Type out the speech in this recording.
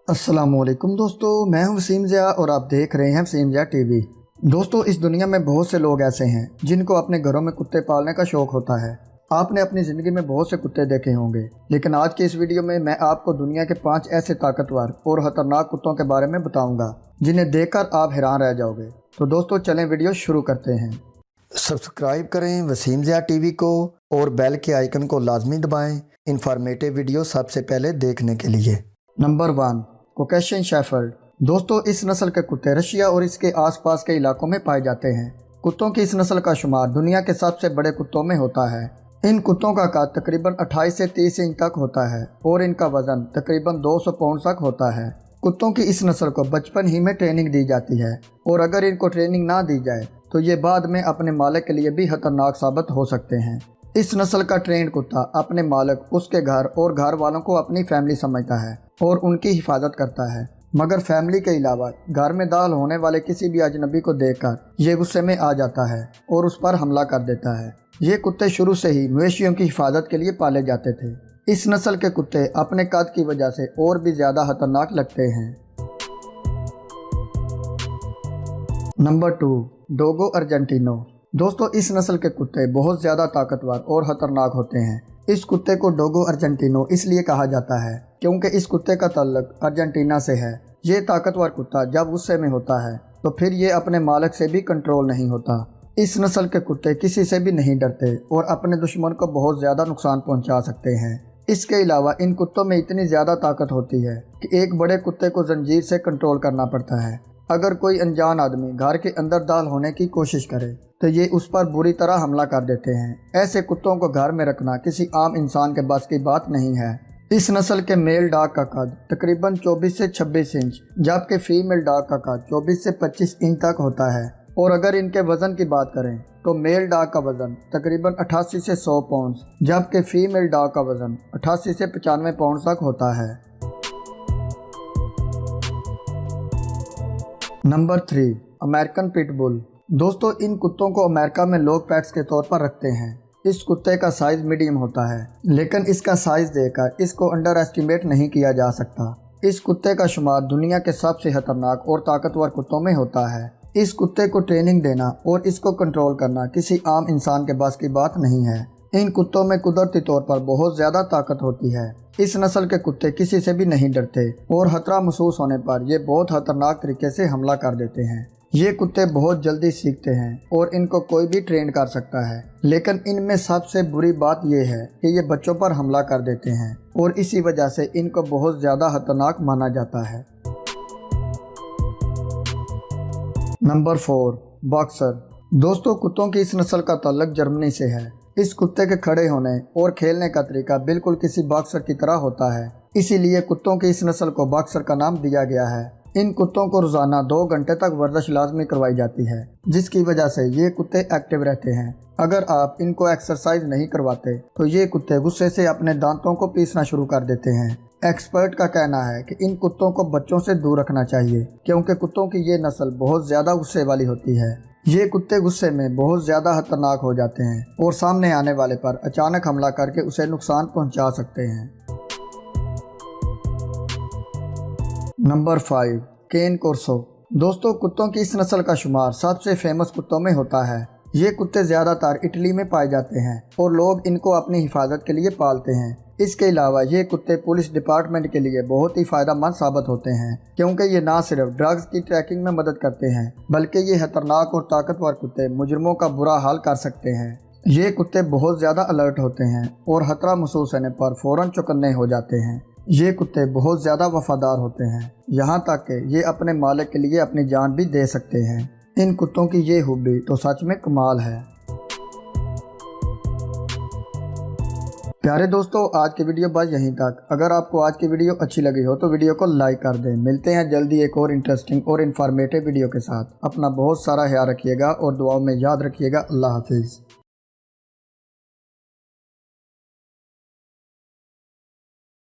अस्सलामुअलैकुम दोस्तों, मैं हूं वसीम ज़िया और आप देख रहे हैं वसीम ज़िया टीवी। दोस्तों, इस दुनिया में बहुत से लोग ऐसे हैं जिनको अपने घरों में कुत्ते पालने का शौक़ होता है। आपने अपनी ज़िंदगी में बहुत से कुत्ते देखे होंगे, लेकिन आज की इस वीडियो में मैं आपको दुनिया के 5 ऐसे ताकतवर और ख़तरनाक कुत्तों के बारे में बताऊँगा जिन्हें देखकर आप हैरान रह जाओगे। तो दोस्तों चलें वीडियो शुरू करते हैं। सब्सक्राइब करें वसीम ज़िया टीवी को और बेल के आइकन को लाजमी दबाएँ इंफॉर्मेटिव वीडियो सबसे पहले देखने के लिए। Number 1, Caucasian shepherd. दोस्तों, इस नस्ल के कुत्ते रशिया और इसके आसपास के इलाकों में पाए जाते हैं। कुत्तों की इस नस्ल का शुमार दुनिया के सबसे बड़े कुत्तों में होता है। इन कुत्तों का कद तकरीबन 28 से 30 इंच तक होता है और इनका वजन तकरीबन 200 पाउंड तक होता है। कुत्तों की इस नस्ल को बचपन ही में ट्रेनिंग दी जाती है और अगर इनको ट्रेनिंग ना दी जाए तो ये बाद में अपने मालिक के लिए भी खतरनाक साबित हो सकते हैं। इस नस्ल का ट्रेंड कुत्ता अपने मालिक, उसके घर और घर वालों को अपनी फैमिली समझता है और उनकी हिफाजत करता है, मगर फैमिली के अलावा घर में दाखिल होने वाले किसी भी अजनबी को देखकर ये गुस्से में आ जाता है और उस पर हमला कर देता है। ये कुत्ते शुरू से ही मवेशियों की हिफाजत के लिए पाले जाते थे। इस नस्ल के कुत्ते अपने कद की वजह से और भी ज़्यादा खतरनाक लगते हैं। Number 2, Dogo Argentino. दोस्तों, इस नस्ल के कुत्ते बहुत ज़्यादा ताकतवर और ख़तरनाक होते हैं। इस कुत्ते को डोगो अर्जेंटिनो इसलिए कहा जाता है क्योंकि इस कुत्ते का ताल्लुक अर्जेंटीना से है। ये ताकतवर कुत्ता जब गुस्से में होता है तो फिर ये अपने मालिक से भी कंट्रोल नहीं होता। इस नस्ल के कुत्ते किसी से भी नहीं डरते और अपने दुश्मन को बहुत ज़्यादा नुकसान पहुंचा सकते हैं। इसके अलावा इन कुत्तों में इतनी ज़्यादा ताकत होती है कि एक बड़े कुत्ते को जंजीर से कंट्रोल करना पड़ता है। अगर कोई अनजान आदमी घर के अंदर दाखिल होने की कोशिश करे तो ये उस पर बुरी तरह हमला कर देते हैं। ऐसे कुत्तों को घर में रखना किसी आम इंसान के बस की बात नहीं है। इस नस्ल के मेल डॉग का कद तकरीबन 24 से 26 इंच जबकि फीमेल डॉग का कद 24 से 25 इंच तक होता है। और अगर इनके वज़न की बात करें तो मेल डॉग का वज़न तकरीबन 88 से 100 पाउंड जबकि फीमेल डॉग का वज़न 88 से 95 पाउंड तक होता है। Number 3, American pitbull. दोस्तों, इन कुत्तों को अमेरिका में लोग पेट्स के तौर पर रखते हैं। इस कुत्ते का साइज़ मीडियम होता है, लेकिन इसका साइज़ देखकर इसको अंडर एस्टिमेट नहीं किया जा सकता। इस कुत्ते का शुमार दुनिया के सबसे खतरनाक और ताकतवर कुत्तों में होता है। इस कुत्ते को ट्रेनिंग देना और इसको कंट्रोल करना किसी आम इंसान के बस की बात नहीं है। इन कुत्तों में कुदरती तौर पर बहुत ज़्यादा ताकत होती है। इस नस्ल के कुत्ते किसी से भी नहीं डरते और खतरा महसूस होने पर ये बहुत खतरनाक तरीके से हमला कर देते हैं। ये कुत्ते बहुत जल्दी सीखते हैं और इनको कोई भी ट्रेन कर सकता है, लेकिन इनमें सबसे बुरी बात यह है कि ये बच्चों पर हमला कर देते हैं और इसी वजह से इनको बहुत ज़्यादा खतरनाक माना जाता है। Number 4, boxer. दोस्तों, कुत्तों की इस नस्ल का ताल्लुक जर्मनी से है। इस कुत्ते के खड़े होने और खेलने का तरीका बिल्कुल किसी बॉक्सर की तरह होता है, इसीलिए कुत्तों की इस नस्ल को बॉक्सर का नाम दिया गया है। इन कुत्तों को रोज़ाना 2 घंटे तक वर्जिश लाजमी करवाई जाती है, जिसकी वजह से ये कुत्ते एक्टिव रहते हैं। अगर आप इनको एक्सरसाइज नहीं करवाते तो ये कुत्ते गुस्से से अपने दांतों को पीसना शुरू कर देते हैं। एक्सपर्ट का कहना है कि इन कुत्तों को बच्चों से दूर रखना चाहिए क्योंकि कुत्तों की ये नस्ल बहुत ज़्यादा गुस्से वाली होती है। ये कुत्ते गुस्से में बहुत ज़्यादा खतरनाक हो जाते हैं और सामने आने वाले पर अचानक हमला करके उसे नुकसान पहुंचा सकते हैं। नंबर 5, केन कोर्सो। दोस्तों, कुत्तों की इस नस्ल का शुमार सबसे फेमस कुत्तों में होता है। ये कुत्ते ज़्यादातर इटली में पाए जाते हैं और लोग इनको अपनी हिफाजत के लिए पालते हैं। इसके अलावा ये कुत्ते पुलिस डिपार्टमेंट के लिए बहुत ही फ़ायदेमंद साबित होते हैं क्योंकि ये ना सिर्फ ड्रग्स की ट्रैकिंग में मदद करते हैं बल्कि ये खतरनाक और ताकतवर कुत्ते मुजरिमों का बुरा हाल कर सकते हैं। ये कुत्ते बहुत ज़्यादा अलर्ट होते हैं और खतरा महसूस होने पर फ़ौरन चौकन्ने हो जाते हैं। ये कुत्ते बहुत ज़्यादा वफादार होते हैं, यहाँ तक कि ये अपने मालिक के लिए अपनी जान भी दे सकते हैं। इन कुत्तों की ये खूबी तो सच में कमाल है। प्यारे दोस्तों, आज की वीडियो बस यहीं तक। अगर आपको आज की वीडियो अच्छी लगी हो तो वीडियो को लाइक कर दें। मिलते हैं जल्दी एक और इंटरेस्टिंग और इन्फॉर्मेटिव वीडियो के साथ। अपना बहुत सारा ख्याल रखिएगा और दुआओं में याद रखिएगा। अल्लाह हाफिज़।